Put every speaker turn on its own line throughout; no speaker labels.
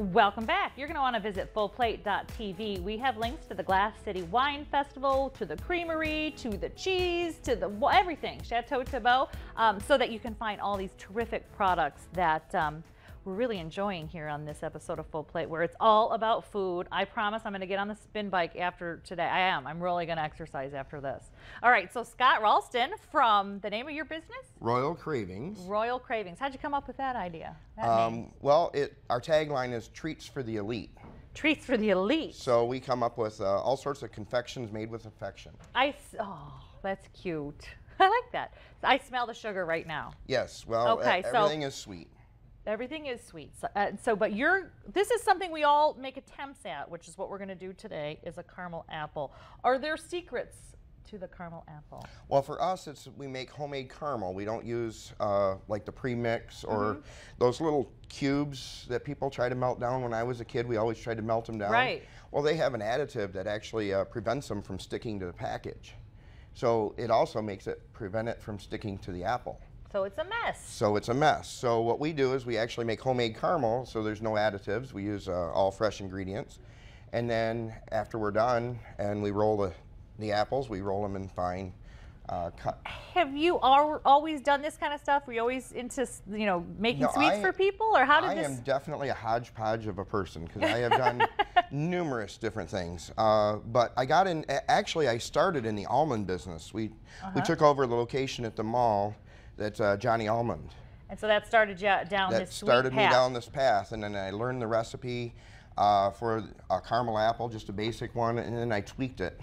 Welcome back. You're going to want to visit fullplate.tv. We have links to the Glass City Wine Festival, to the creamery, to the cheese, to the everything, Chateau Thibault, so that you can find all these terrific products that we're really enjoying here on this episode of Full Plate, where it's all about food. I promise I'm going to get on the spin bike after today. I am. I'm really going to exercise after this. All right, so Scott Ralston from the name of your business?
Royal Cravings.
Royal Cravings. How'd you come up with that idea?
Well, our tagline is treats for the elite.
Treats for the elite.
So we come up with all sorts of confections made with affection.
Oh, that's cute. I like that. I smell the sugar right now.
Yes, well,
okay,
everything is sweet.
Everything is sweet. But this is something we all make attempts at, which is what we're going to do today, is a caramel apple. Are there secrets to the caramel apple?
Well, for us, we make homemade caramel. We don't use like the premix or those little cubes that people try to melt down. When I was a kid, we always tried to melt them down.
Right.
Well, they have an additive that actually prevents them from sticking to the package. So it also prevent it from sticking to the apple.
So it's a mess.
So it's a mess. So what we do is we actually make homemade caramel, so there's no additives. We use all fresh ingredients. And then after we're done and we roll the apples, we roll them in fine cut.
Have you always done this kind of stuff? Were you always into, making sweets for people? Or how did this?
I am definitely a hodgepodge of a person because I have done numerous different things. But I got in, actually I started in the almond business. We took over the location at the mall. That's Johnny Almond.
And so that started you down this sweet path.
That started me down this path, and then I learned the recipe for a caramel apple, just a basic one, and then I tweaked it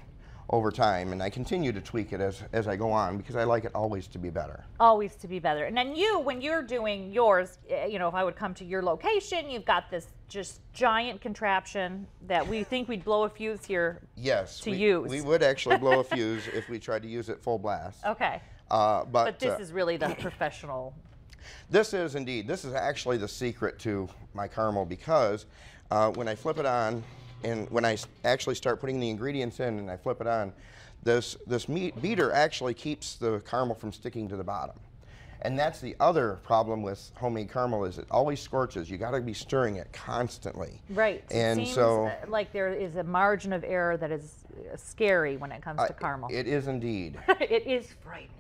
over time, and I continue to tweak it as I go on because I like it always to be better.
Always to be better. And then when you're doing yours, if I would come to your location, you've got this just giant contraption that we think we'd blow a fuse here.
Yes,
to use.
We would actually blow a fuse if we tried to use it full blast.
Okay.
But
this is really the professional.
This is indeed. This is actually the secret to my caramel because when I flip it on, and when I actually start putting the ingredients in and I flip it on, this beater actually keeps the caramel from sticking to the bottom. And that's the other problem with homemade caramel is it always scorches. You got to be stirring it constantly.
Right.
And
it seems
so
like there is a margin of error that is scary when it comes to caramel.
It is indeed.
It is frightening.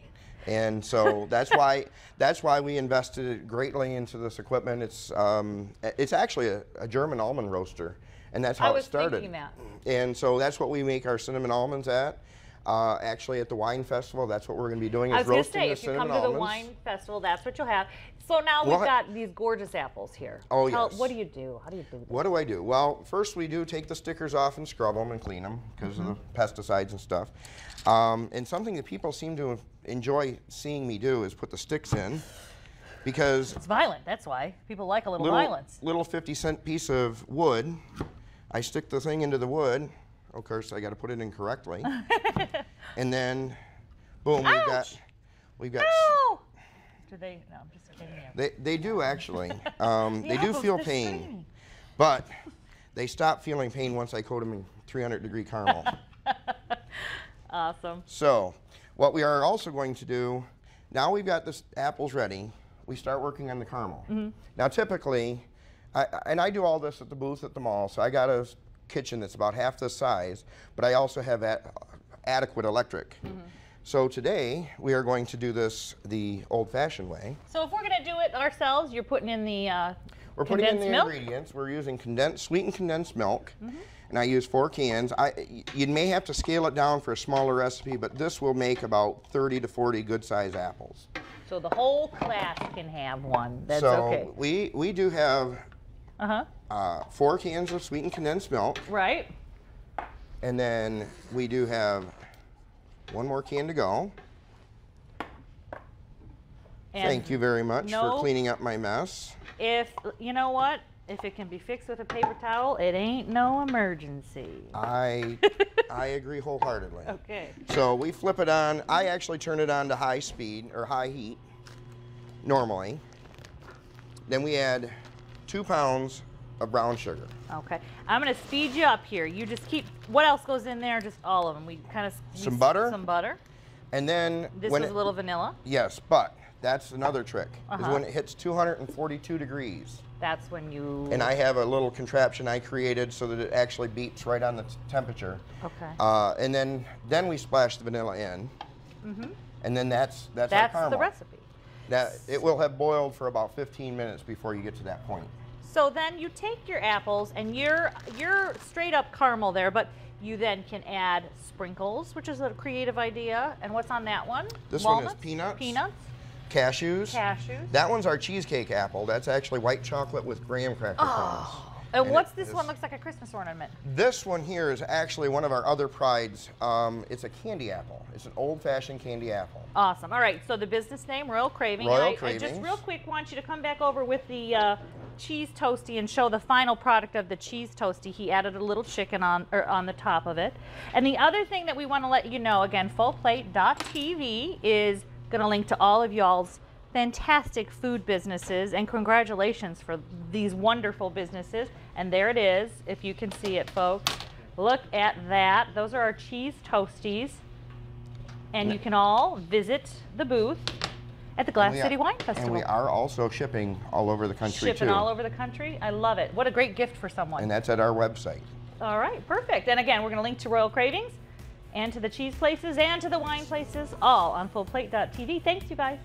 And so that's why we invested greatly into this equipment. It's actually a German almond roaster, and that's how it started.
I was thinking that.
And so that's what we make our cinnamon almonds at. Actually, at the wine festival, that's what we're going to be doing.
I
Is
was going to
roasting
say,
the
if you
cinnamon
come to the
almonds.
wine festival, that's what you'll have. So now we've got these gorgeous apples here.
Oh, yes.
What do you do? How do you do this?
What do I do? Well, first we do take the stickers off and scrub them and clean them because of the pesticides and stuff. And something that people seem to enjoy seeing me do is put the sticks in because
it's violent. That's why people like a little violence.
Little 50-cent piece of wood. I stick the thing into the wood. Of course, I got to put it in correctly. And then, boom, we've got.
Ow! Do they? No, I'm just kidding you.
They do actually. They do feel pain, but they stop feeling pain once I coat them in 300-degree caramel.
Awesome.
So, what we are also going to do, now we've got the apples ready, we start working on the caramel. Now typically, I do all this at the booth at the mall, so I got a kitchen that's about half this size, but I also have adequate electric. So today, we are going to do this the old-fashioned way.
So if we're going to do it ourselves, you're putting in the
We're putting in the
milk?
ingredients. We're using sweetened condensed milk, and I use 4 cans. You may have to scale it down for a smaller recipe, but this will make about 30 to 40 good-sized apples.
So the whole class can have one. That's
so
okay.
we do have 4 cans of sweetened condensed milk.
Right.
And then we do have 1 more can to go.
And
thank you very much for cleaning up my mess.
You know what? If it can be fixed with a paper towel, it ain't no emergency.
I agree wholeheartedly.
Okay.
So we flip it on. I actually turn it on to high speed or high heat normally. Then we add 2 pounds of brown sugar.
Okay. I'm going to speed you up here. You just keep, what else goes in there? Just all of them. We kind of...
Some butter.
Some butter.
And then...
This was a little vanilla.
Yes, but That's another trick, is when it hits 242 degrees.
That's when you...
And I have a little contraption I created so that it actually beeps right on the temperature.
Okay.
And then we splash the vanilla in. And then that's our caramel.
the recipe.
Now, it will have boiled for about 15 minutes before you get to that point.
So then you take your apples and you're straight up caramel there, but you then can add sprinkles, which is a creative idea. And what's on that one?
This
Walnuts?
one is peanuts.
Peanuts.
Cashews.
Cashews.
That one's our cheesecake apple. That's actually white chocolate with graham cracker crumbs.
And what's this one? Looks like a Christmas ornament.
This one here is actually one of our other prides. It's a candy apple. It's an old-fashioned candy apple.
Awesome. All right, so the business name, Royal Craving.
Royal
I
Cravings.
just real quick want you to come back over with the cheese toasty and show the final product of the cheese toasty. He added a little chicken on the top of it. And the other thing that we want to let you know, again, fullplate.tv is going to link to all of y'all's fantastic food businesses, and congratulations for these wonderful businesses. And there it is, if you can see it, folks. Look at that. Those are our cheese toasties. And you can all visit the booth at the Glass City Wine Festival.
And we are also shipping all over the country,
Shipping all over the country. I love it. What a great gift for someone.
And that's at our website.
All right, perfect. And again, we're going to link to Royal Cravings and to the cheese places and to the wine places, all on fullplate.tv. Thanks, you guys.